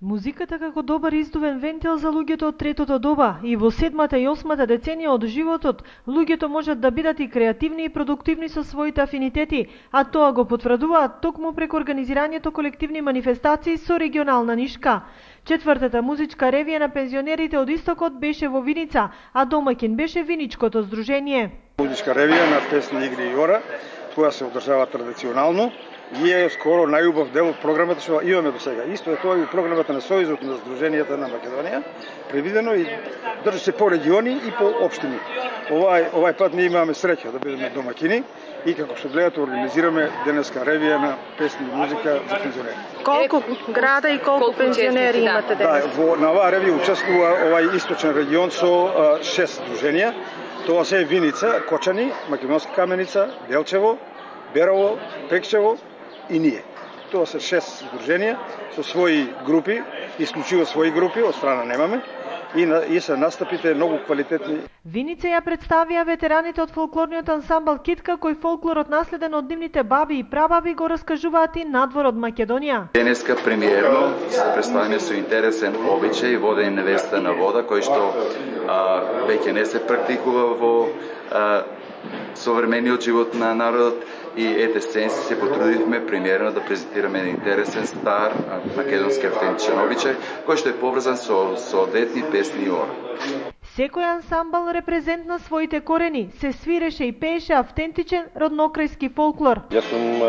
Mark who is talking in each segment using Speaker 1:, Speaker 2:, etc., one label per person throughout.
Speaker 1: Музиката како добар издувен вентил за луѓето од третото доба и во 7-та и 8-та деценија од животот, луѓето можат да бидат и креативни и продуктивни со своите афинитети, а тоа го потврдуваат токму преку организирањето колективни манифестации со регионална нишка. Четвртата музичка ревија на пензионерите од Истокот беше во Виница, а домаќин беше Виничкото здружение.
Speaker 2: Музичка ревија на песни, игри и ора, која се одржава традиционално и е скоро најубав дел од програмата што имаме до сега. Исто е тоа и програмата на Сојузот на Сдруженијата на Македонија, предвидено и држи се по региони и по општини. Овај пат ние имаме среќа да бидеме домаќини и како што гледате организираме денеска ревија на песни и музика за пензионери.
Speaker 1: Колку града и колку пензионери имате денес?
Speaker 2: Да, на оваа ревија учествува овај источен регион со 6 здруженија. Тоа се Виница, Кочани, Македонска Каменица, Делчево, Берово, Пекчево и ние. Тоа се 6 здруженија со своји групи, исклучиво своји групи, од страна немаме, и се настапите многу квалитетни.
Speaker 1: Виница ја представија ветераните од фолклорниот ансамбл Китка, кој фолклорот наследен од нивните баби и прабаби го раскажуваат и надвор од Македонија.
Speaker 3: Денеска премиерно се представаме со интересен обичај водење невеста на вода, кој што веќе не се практикува во современиот живот на народот, и ете сенси се потрудивме премиерно да презентираме интересен стар македонски автентичен обичај, кој што е поврзан со детни песни и ора.
Speaker 1: Секој ансамбл репрезент на своите корени, се свиреше и пееше автентичен роднокрајски фолклор.
Speaker 4: Јас сум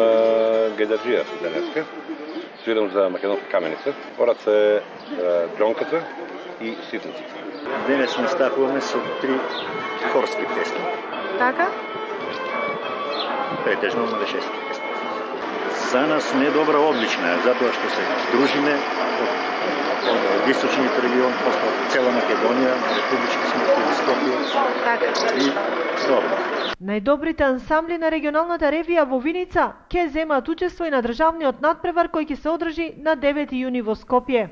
Speaker 4: гејдаджија денеска, свирам за Македонска Каменица, орат се џонката и ситницата.
Speaker 5: Денес настапуваме со 3 хорски песни.
Speaker 1: Така?
Speaker 5: Претежно младежески песни. За нас не добра одлична, затоа што се дружиме од источниот регион, после цела Македонија, републички сме од Скопје.
Speaker 1: Така.
Speaker 5: И добро.
Speaker 1: Најдобрите ансамбли на регионалната ревија во Виница ќе земаат учество и на државниот надпревар кој ќе се одржи на 9 јуни во Скопје.